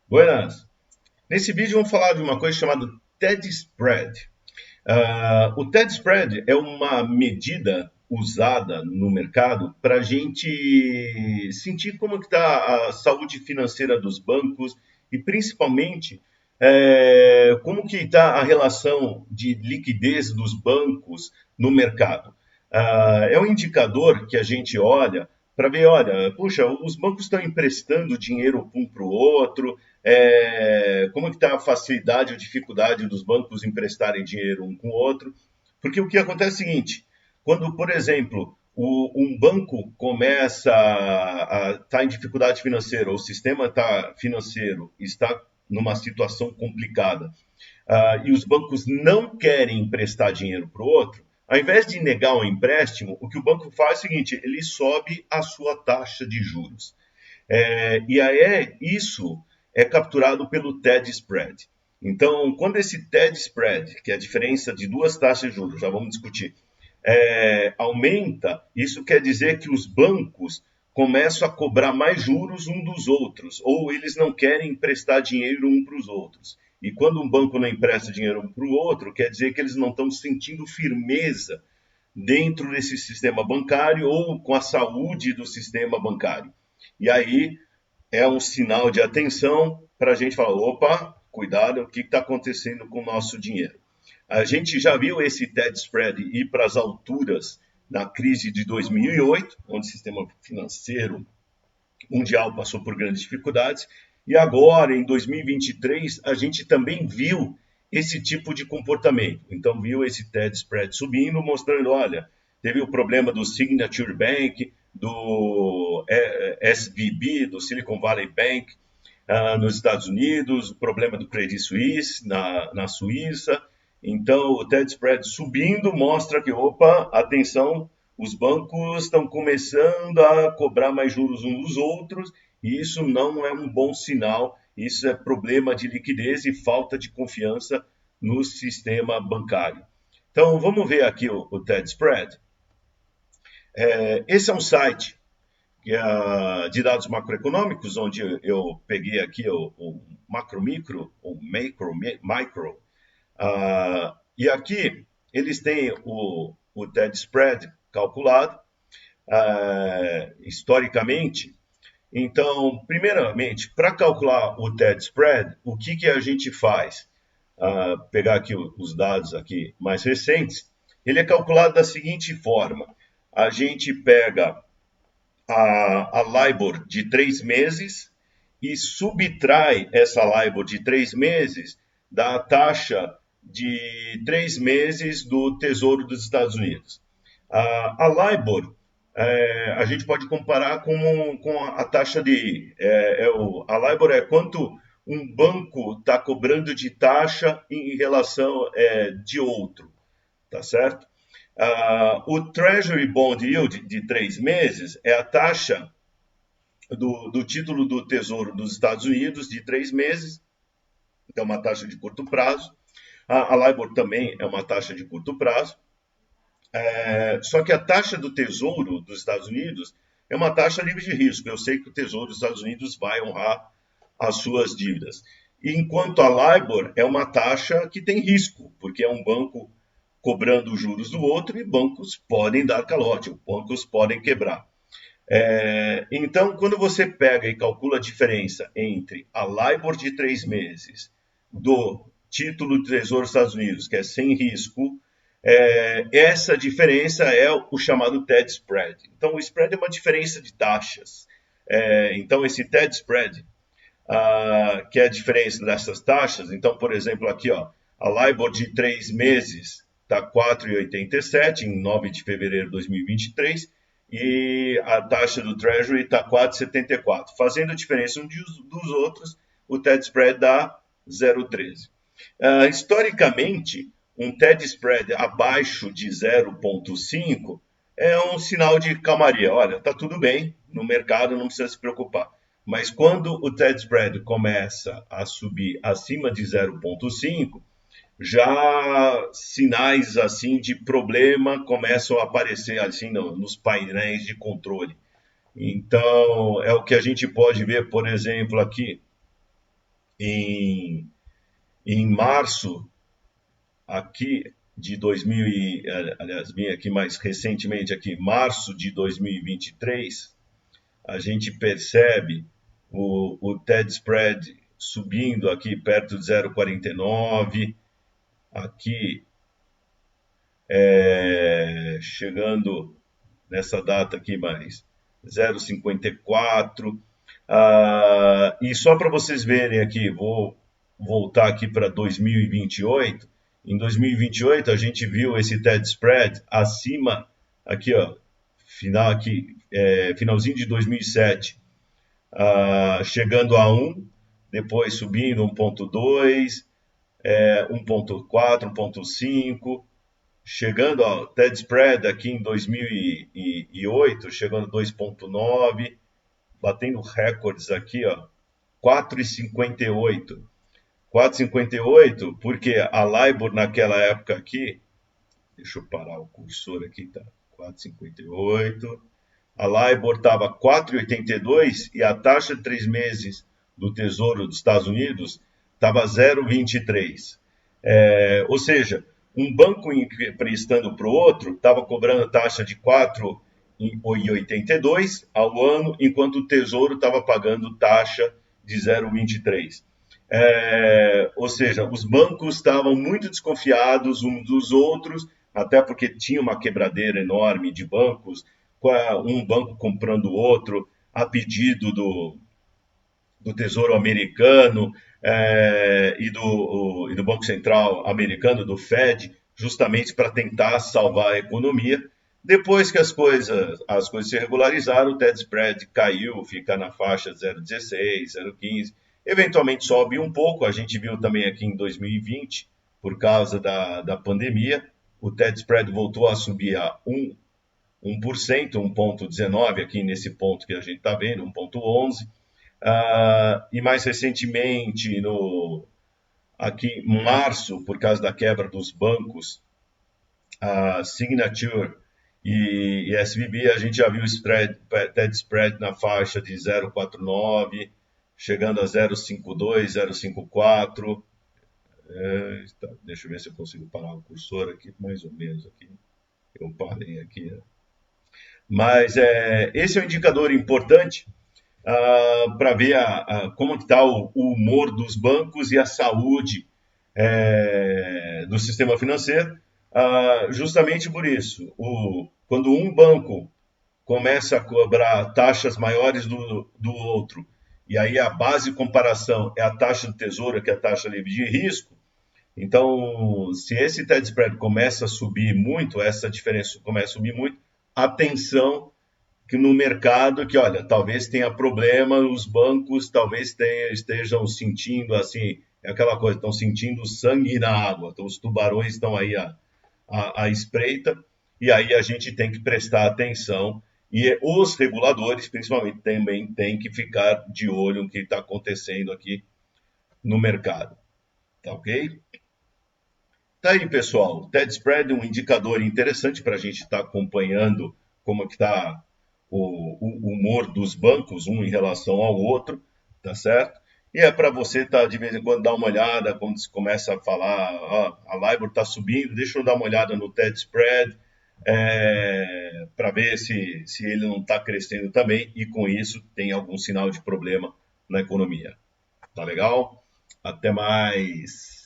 Buenas! Nesse vídeo vamos falar de uma coisa chamada TED Spread. O TED Spread é uma medida usada no mercado para a gente sentir como está a saúde financeira dos bancos e principalmente como que está a relação de liquidez dos bancos no mercado. É um indicador que a gente olha para ver, olha, puxa, os bancos estão emprestando dinheiro um para o outro, como que está a facilidade ou dificuldade dos bancos emprestarem dinheiro um com o outro. Porque o que acontece é o seguinte, quando, por exemplo, um banco começa a estar em dificuldade financeira, ou o sistema financeiro está numa situação complicada, e os bancos não querem emprestar dinheiro para o outro, ao invés de negar um empréstimo, o que o banco faz é o seguinte, ele sobe a sua taxa de juros. E aí isso é capturado pelo TED Spread. Então, quando esse TED Spread, que é a diferença de duas taxas de juros, já vamos discutir, aumenta, isso quer dizer que os bancos começam a cobrar mais juros um dos outros, ou eles não querem emprestar dinheiro um para os outros. E quando um banco não empresta dinheiro um para o outro, quer dizer que eles não estão sentindo firmeza dentro desse sistema bancário ou com a saúde do sistema bancário. E aí é um sinal de atenção para a gente falar, opa, cuidado, o que está acontecendo com o nosso dinheiro? A gente já viu esse TED Spread ir para as alturas na crise de 2008, onde o sistema financeiro mundial passou por grandes dificuldades, e agora, em 2023, a gente também viu esse tipo de comportamento. Então, viu esse TED Spread subindo, mostrando, olha, teve o problema do Signature Bank, do SVB, do Silicon Valley Bank, nos Estados Unidos, o problema do Credit Suisse na Suíça. Então, o TED Spread subindo mostra que, opa, atenção, os bancos estão começando a cobrar mais juros uns dos outros e isso não é um bom sinal, isso é problema de liquidez e falta de confiança no sistema bancário. Então, vamos ver aqui o TED Spread. Esse é um site de dados macroeconômicos, onde eu peguei aqui o macro-micro, o macro-micro, e aqui eles têm o TED Spread calculado historicamente. Então, primeiramente, para calcular o TED Spread, o que a gente faz? Pegar aqui os dados aqui mais recentes, ele é calculado da seguinte forma. A gente pega a LIBOR de 3 meses e subtrai essa LIBOR de 3 meses da taxa de 3 meses do Tesouro dos Estados Unidos. A LIBOR, a gente pode comparar com a taxa de... a LIBOR é quanto um banco está cobrando de taxa em relação de outro, tá certo? O Treasury Bond Yield de 3 meses é a taxa do título do Tesouro dos Estados Unidos de 3 meses, que é uma taxa de curto prazo. A LIBOR também é uma taxa de curto prazo. Só que a taxa do Tesouro dos Estados Unidos é uma taxa livre de risco. Eu sei que o Tesouro dos Estados Unidos vai honrar as suas dívidas. Enquanto a LIBOR é uma taxa que tem risco, porque é um banco cobrando os juros do outro e bancos podem dar calote, bancos podem quebrar. Então, quando você pega e calcula a diferença entre a LIBOR de 3 meses do título do Tesouro dos Estados Unidos, que é sem risco, essa diferença é o chamado TED Spread. Então, o spread é uma diferença de taxas. Então, esse TED Spread, que é a diferença dessas taxas, então, por exemplo, aqui, ó, a LIBOR de 3 meses está 4,87 em 9 de fevereiro de 2023 e a taxa do Treasury está 4,74. Fazendo a diferença uns dos outros, o TED Spread dá 0,13. Historicamente, um TED Spread abaixo de 0,5 é um sinal de calmaria. Olha, está tudo bem, no mercado não precisa se preocupar. Mas quando o TED Spread começa a subir acima de 0,5, já sinais assim de problema começam a aparecer assim nos painéis de controle. Então, é o que a gente pode ver, por exemplo, aqui em, em março aqui de 2000 aliás, vim aqui mais recentemente aqui, março de 2023, a gente percebe o TED spread subindo aqui perto de 0,49, aqui chegando nessa data aqui mais 0,54. E só para vocês verem aqui, vou voltar aqui para 2028. Em 2028 a gente viu esse TED spread acima aqui, ó, finalzinho de 2007, chegando a 1, depois subindo 1,2, 1,4, 1,5, chegando ao TED spread aqui em 2008, chegando a 2,9, batendo recordes aqui, ó, 4,58. 4,58, porque a LIBOR naquela época aqui, deixa eu parar o cursor aqui, tá? 4,58. A LIBOR estava 4,82 e a taxa de 3 meses do Tesouro dos Estados Unidos estava 0,23. Ou seja, um banco emprestando para o outro estava cobrando taxa de 4,82 ao ano, enquanto o Tesouro estava pagando taxa de 0,23. Ou seja, os bancos estavam muito desconfiados uns dos outros, até porque tinha uma quebradeira enorme de bancos, um banco comprando o outro a pedido do Tesouro Americano e do Banco Central Americano, do Fed, justamente para tentar salvar a economia. Depois que as coisas se regularizaram, o TED spread caiu, fica na faixa 0,16, 0,15, eventualmente sobe um pouco. A gente viu também aqui em 2020, por causa da pandemia, o TED spread voltou a subir a 1%, 1,19 aqui nesse ponto que a gente está vendo, 1,11. E mais recentemente, aqui em março, por causa da quebra dos bancos, a Signature e SVB, a gente já viu o TED spread na faixa de 0,49, chegando a 0,52, 0,54. Deixa eu ver se eu consigo parar o cursor aqui, mais ou menos aqui. Eu parei aqui. Mas esse é um indicador importante para ver como está o humor dos bancos e a saúde do sistema financeiro, justamente por isso. Quando um banco começa a cobrar taxas maiores do outro, e aí a base de comparação é a taxa do tesouro, que é a taxa livre de risco, então, se esse TED spread começa a subir muito, essa diferença começa a subir muito, atenção que no mercado, que olha, talvez tenha problema, os bancos talvez estejam sentindo assim, é aquela coisa, estão sentindo sangue na água, então os tubarões estão aí à espreita, e aí a gente tem que prestar atenção, e os reguladores, principalmente, também têm que ficar de olho no que está acontecendo aqui no mercado, tá ok? Tá aí, pessoal, o TED Spread é um indicador interessante para a gente estar acompanhando como que está o humor dos bancos, um em relação ao outro, tá certo? E é para você de vez em quando dar uma olhada, quando se começa a falar, a LIBOR está subindo, deixa eu dar uma olhada no TED Spread, para ver se ele não está crescendo também, e com isso tem algum sinal de problema na economia. Tá legal? Até mais!